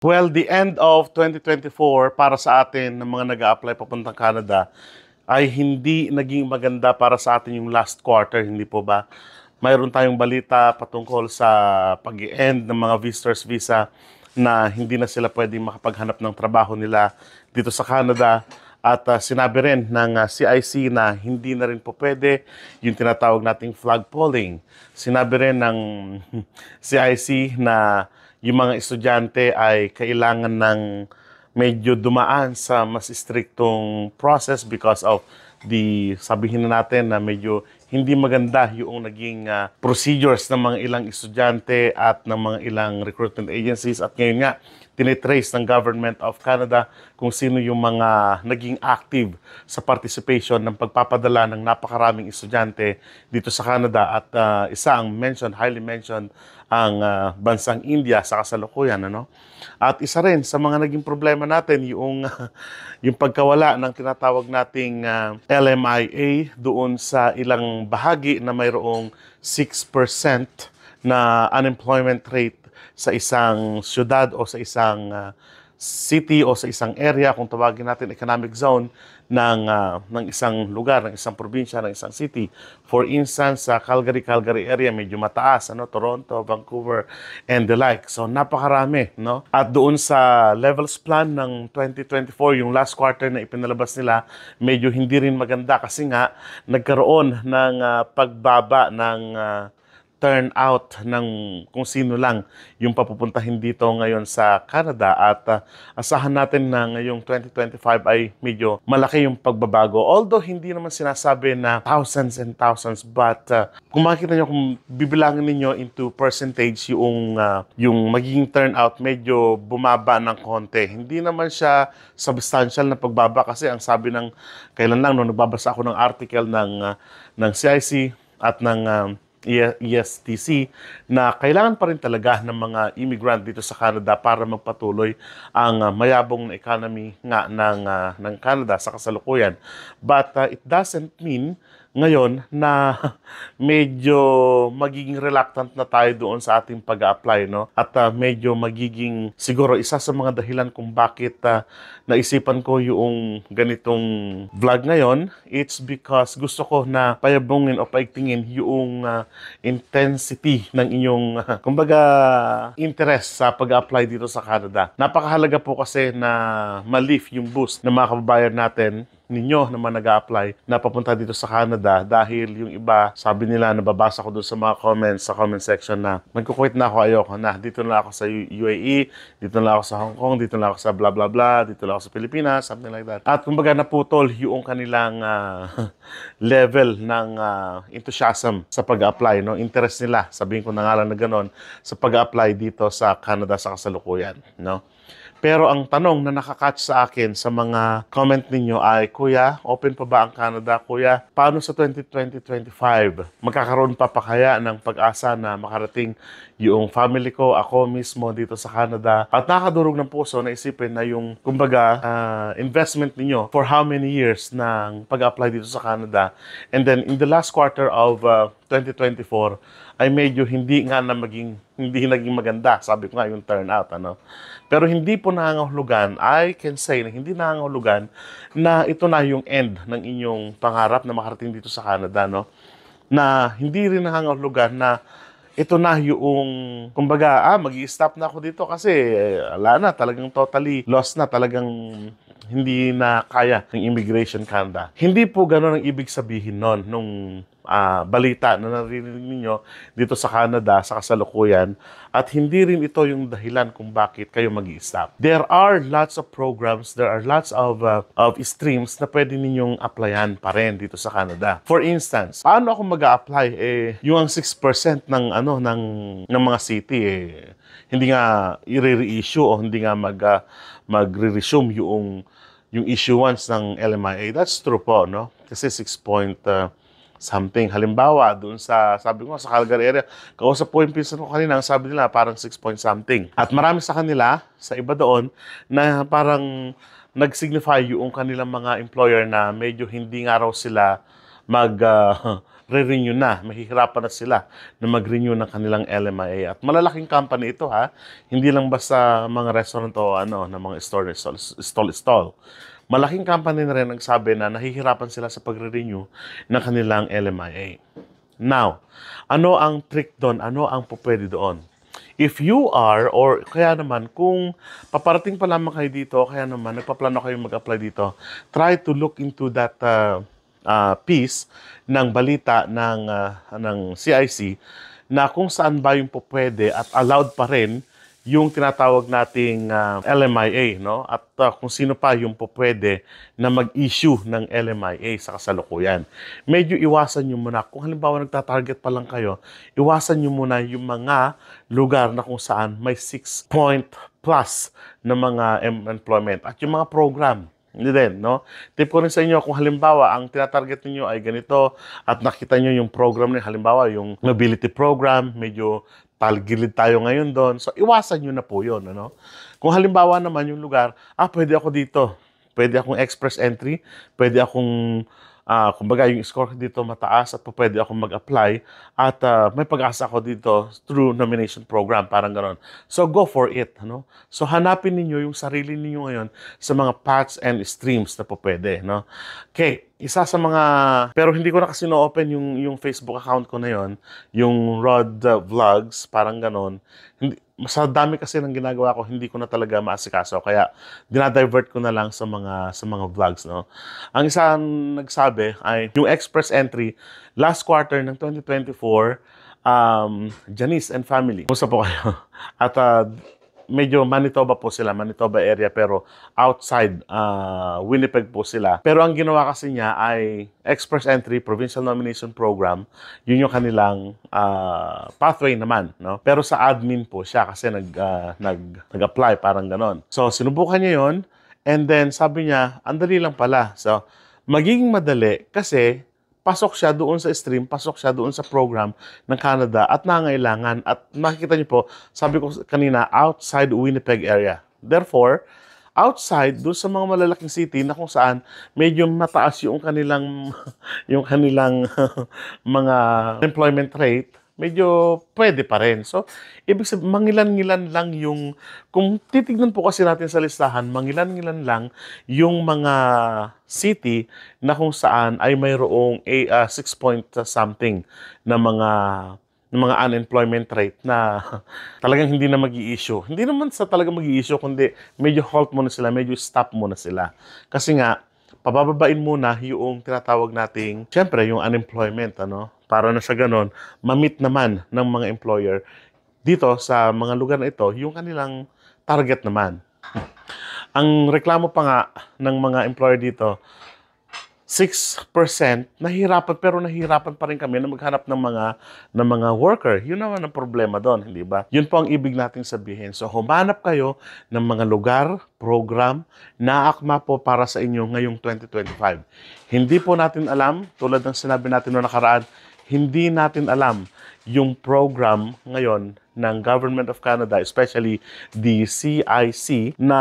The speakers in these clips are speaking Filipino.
Well, the end of 2024 para sa atin ng mga nag-a-apply papuntang Canada ay hindi naging maganda para sa atin yung last quarter, hindi po ba? Mayroon tayong balita patungkol sa pag-end ng mga visitors visa na hindi na sila pwedeng makapaghanap ng trabaho nila dito sa Canada. At sinabi rin ng CIC na hindi na rin po pwede yung tinatawag nating flag polling. Sinabi rin ng CIC na yung mga estudyante ay kailangan ng medyo dumaan sa mas striktong process because of sabihin na natin na medyo hindi maganda yung naging procedures ng mga ilang estudyante at ng mga ilang recruitment agencies. At ngayon nga, tinitrace ng Government of Canada kung sino yung mga naging active sa participation ng pagpapadala ng napakaraming estudyante dito sa Canada. At isa ang highly mentioned, ang bansang India sa kasalukuyan. Ano? At isa rin sa mga naging problema natin yung pagkawala ng tinatawag nating LMIA doon sa ilang bahagi na mayroong 6% na unemployment rate sa isang syudad o sa isang city o sa isang area, kung tawagin natin economic zone ng isang lugar, ng isang probinsya, ng isang city. For instance, sa Calgary area medyo mataas, Toronto, Vancouver, and the like. So napakarami, no? At doon sa levels plan ng 2024, yung last quarter na ipinalabas nila, medyo hindi rin maganda kasi nga nagkaroon ng pagbaba ng turnout ng kung sino lang yung papupuntahin dito ngayon sa Canada. At asahan natin na ngayong 2025 ay medyo malaki yung pagbabago. Although hindi naman sinasabi na thousands and thousands, but kung makikita nyo, kung bibilangin ninyo into percentage yung magiging turnout, medyo bumaba ng konti. Hindi naman siya substantial na pagbaba kasi ang sabi ng kailan lang nung nagbabasa ako ng article ng CIC at ng ESTC na kailangan pa rin talaga ng mga immigrant dito sa Canada para magpatuloy ang mayabong na economy nga ng Canada sa kasalukuyan. But it doesn't mean ngayon na medyo magiging reluctant na tayo doon sa ating pag-apply, no? At medyo magiging siguro isa sa mga dahilan kung bakit naisipan ko yung ganitong vlog ngayon, it's because gusto ko na payabungin o paigtingin yung intensity ng inyong kumbaga interest sa pag-apply dito sa Canada. Napakahalaga po kasi na ma-lift yung boost ng mga kababayan natin ninyo naman nag-a-apply na papunta dito sa Canada dahil yung iba, sabi nila, nababasa ko doon sa mga comments, sa comment section na magkukwit na ako, ayoko na, dito na ako sa UAE, dito na ako sa Hong Kong, dito na ako sa blah blah blah, dito na ako sa Pilipinas, something like that. At kumbaga naputol yung kanilang level ng enthusiasm sa pag-apply, no? Interest nila, sabihin ko na nga lang na gano'n, sa pag-apply dito sa Canada sa kasalukuyan, no? Pero ang tanong na nakakatch sa akin sa mga comment ninyo ay, Kuya, open pa ba ang Canada? Kuya, paano sa 2025? Magkakaroon pa kaya ng pag-asa na makarating yung family ko, ako mismo dito sa Canada? At nakadurog ng puso na isipin na yung, kumbaga, investment ninyo for how many years ng pag-apply dito sa Canada. And then, in the last quarter of 2024, ay medyo hindi naging maganda. Sabi ko nga yung turnout, ano. Pero hindi po nangangahulugan, I can say na hindi nangangahulugan na ito na yung end ng inyong pangarap na makarating dito sa Canada, no? Na hindi rin nangangahulugan na ito na yung, kumbaga, mag-i-stop na ako dito kasi wala na, talagang totally lost na, talagang hindi na kaya ng Immigration Canada. Hindi po gano'n ang ibig sabihin nun nung balita na narinig ninyo dito sa Canada sa kasalukuyan, at hindi rin ito yung dahilan kung bakit kayo mag-i-stop. There are lots of programs, there are lots of streams na pwede ninyong applyan pa rin dito sa Canada. For instance, paano ako mag-a-apply? Yung 6% ng mga city hindi nga i-reissue o hindi nga magre-resume yung issuance ng LMIA. That's true po, no? Kasi 6 point something. Halimbawa, doon sabi ko sa Calgary area, kausap po yung pinsan ko kanina, sabi nila parang 6 point something. At marami sa kanila, sa iba doon, na parang nag-signify yung kanilang mga employer na medyo hindi nga raw sila re-renew na. Mahihirapan na sila na mag-renew ng kanilang LMIA. At malalaking company ito ha. Hindi lang basta mga restaurant o na mga stall. Malaking company na rin ang sabi na nahihirapan sila sa pagre-renew ng kanilang LMIA. Now, ano ang trick doon? Ano ang pupwede doon? If you are, or kaya naman, kung paparating pa lamang kayo dito, kaya naman, nagpaplano kayo mag-apply dito, try to look into that piece ng balita ng CIC na kung saan ba yung pupwede at allowed pa rin yung tinatawag nating LMIA, no? At kung sino pa yung pupwede na mag-issue ng LMIA sa kasalukuyan. Medyo iwasan nyo muna. Kung halimbawa nagtatarget pa lang kayo, iwasan nyo muna yung mga lugar na kung saan may 6-point plus na mga employment at yung mga program. Hindi din, no? Tip ko rin sa inyo, kung halimbawa ang tinatarget niyo ay ganito at nakita niyo yung program niyo, halimbawa yung mobility program, medyo talgilid tayo ngayon doon. So, iwasan nyo na po yun. Ano? Kung halimbawa naman yung lugar, pwede ako dito. Pwede akong express entry. Pwede akong, kumbaga yung score dito mataas at pwede akong mag-apply. At may pag-asa ako dito through nomination program. Parang gano'n. So, go for it. Ano? So, hanapin ninyo yung sarili ninyo ngayon sa mga paths and streams na pwede. No? Okay. Isa sa mga, pero hindi ko na kasi na-open yung Facebook account ko na yon, yung Rod Vlogs, parang ganon. Sa dami kasi ng ginagawa ko, hindi ko na talaga maasikaso. Kaya, dinadivert ko na lang sa mga vlogs, no? Ang isa nagsabi ay, yung express entry, last quarter ng 2024, Janice and family. Kumusta po kayo? At, medyo Manitoba po sila, Manitoba area, pero outside Winnipeg po sila. Pero ang ginawa kasi niya ay Express Entry Provincial Nomination Program. Yun yung kanilang pathway naman, no? Pero sa admin po siya kasi nag-apply, parang ganon. So, sinubukan niya yon, and then sabi niya, andali lang pala. So, magiging madali kasi pasok siya doon sa stream, pasok siya doon sa program ng Canada at nangailangan. At makikita niyo po, sabi ko kanina, outside Winnipeg area. Therefore, outside, doon sa mga malalaking city na kung saan medyo mataas yung kanilang, yung kanilang mga employment rate, medyo pwede pa rin. So, ibig sabihin, mangilan-ngilan lang yung, kung titignan po kasi natin sa listahan, mangilan-ngilan lang yung mga city na kung saan ay mayroong 6 point something na mga unemployment rate na talagang hindi na mag-i-issue. Hindi naman sa talagang mag-i-issue, kundi medyo halt muna sila, medyo stop muna sila. Kasi nga, pabababain muna yung tinatawag nating, syempre, yung unemployment, ano? Para na sa ganon, ma-meet naman ng mga employer dito sa mga lugar na ito, yung kanilang target naman. Ang reklamo pa nga ng mga employer dito, 6% nahihirapan, pero nahihirapan pa rin kami na maghanap ng mga worker. Yun naman ang problema doon, hindi ba? Yun po ang ibig nating sabihin. So, humanap kayo ng mga lugar, program na akma po para sa inyo ngayong 2025. Hindi po natin alam, tulad ng sinabi natin noong nakaraan, hindi natin alam yung program ngayon ng Government of Canada, especially the CIC, na,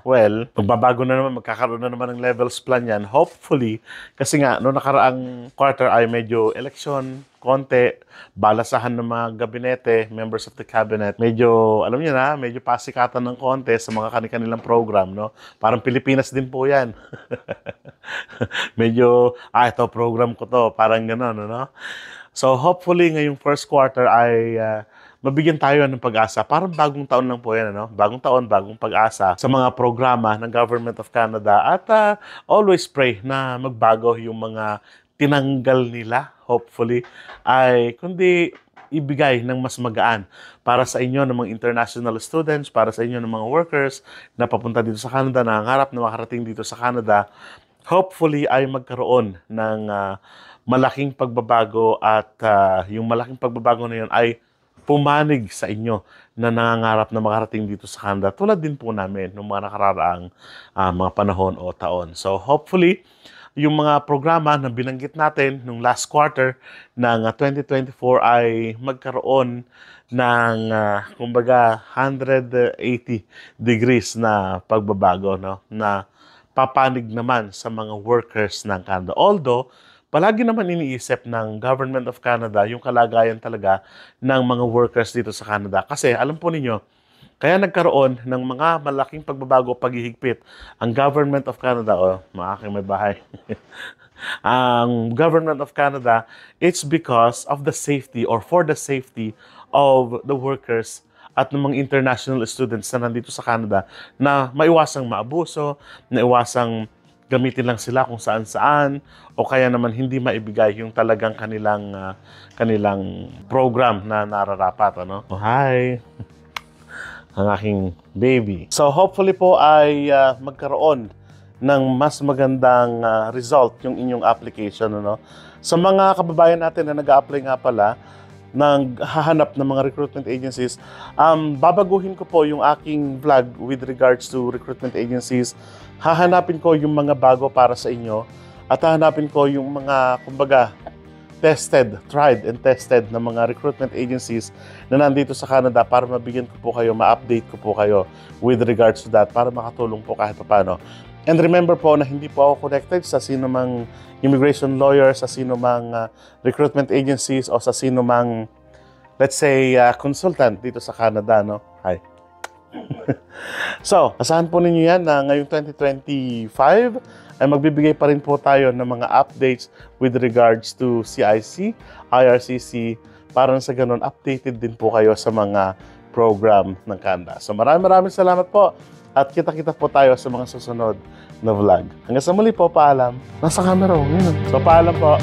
well, magbabago na naman, magkakaroon na naman ng levels plan yan. Hopefully, kasi nga, noong nakaraang quarter ay medyo election, konti, balasahan ng mga gabinete, members of the cabinet, medyo, alam niyo na, medyo pasikatan ng konti sa mga kanilang program, no? Parang Pilipinas din po yan. Medyo, ito, program ko to, parang gano'n, no? So, hopefully, ngayong first quarter ay mabigyan tayo ng pag-asa. Parang bagong taon lang po yan, ano? Bagong taon, bagong pag-asa sa mga programa ng Government of Canada. At always pray na magbago yung mga tinanggal nila, hopefully, ay kundi ibigay ng mas magaan para sa inyo ng mga international students, para sa inyo ng mga workers na papunta dito sa Canada, na nangangarap na makarating dito sa Canada. Hopefully ay magkaroon ng malaking pagbabago at yung malaking pagbabago na yun ay pumanig sa inyo na nangangarap na makarating dito sa Canada. Tulad din po namin noong mga nakararaang mga panahon o taon. So hopefully, yung mga programa na binanggit natin nung last quarter ng 2024 ay magkaroon ng kumbaga 180 degrees na pagbabago, no? Na papanig naman sa mga workers ng Canada. Although, palagi naman iniisip ng Government of Canada yung kalagayan talaga ng mga workers dito sa Canada. Kasi alam po ninyo, kaya nagkaroon ng mga malaking pagbabago, paghihigpit ang Government of Canada, mga aking may bahay, ang Government of Canada, it's because of the safety or for the safety of the workers at ng mga international students na nandito sa Canada na maiwasang maabuso, maiwasang gamitin lang sila kung saan-saan o kaya naman hindi maibigay yung talagang kanilang program na nararapat. Ano? Oh, hi! Ang aking baby. So hopefully po ay magkaroon ng mas magandang result yung inyong application. Ano? Sa mga kababayan natin na nag-a-apply nga pala, naghahanap ng mga recruitment agencies, babaguhin ko po yung aking vlog with regards to recruitment agencies. Hahanapin ko yung mga bago para sa inyo at hahanapin ko yung mga, kumbaga, tried and tested na mga recruitment agencies na nandito sa Canada para mabigyan ko po kayo, ma-update ko po kayo with regards to that para makatulong po kahit paano. And remember po na hindi po ako connected sa sino mang immigration lawyer, sa sino mang recruitment agencies o sa sino mang, let's say, consultant dito sa Canada, no? Hi. So, asahan po ninyo yan na ngayong 2025 ay magbibigay pa rin po tayo ng mga updates with regards to CIC, IRCC, para sa ganun, updated din po kayo sa mga program ng Canada. So, maraming salamat po at kita-kita po tayo sa mga susunod na vlog. Hanggang sa muli po, paalam. Nasa camera, yun. So, paalam po.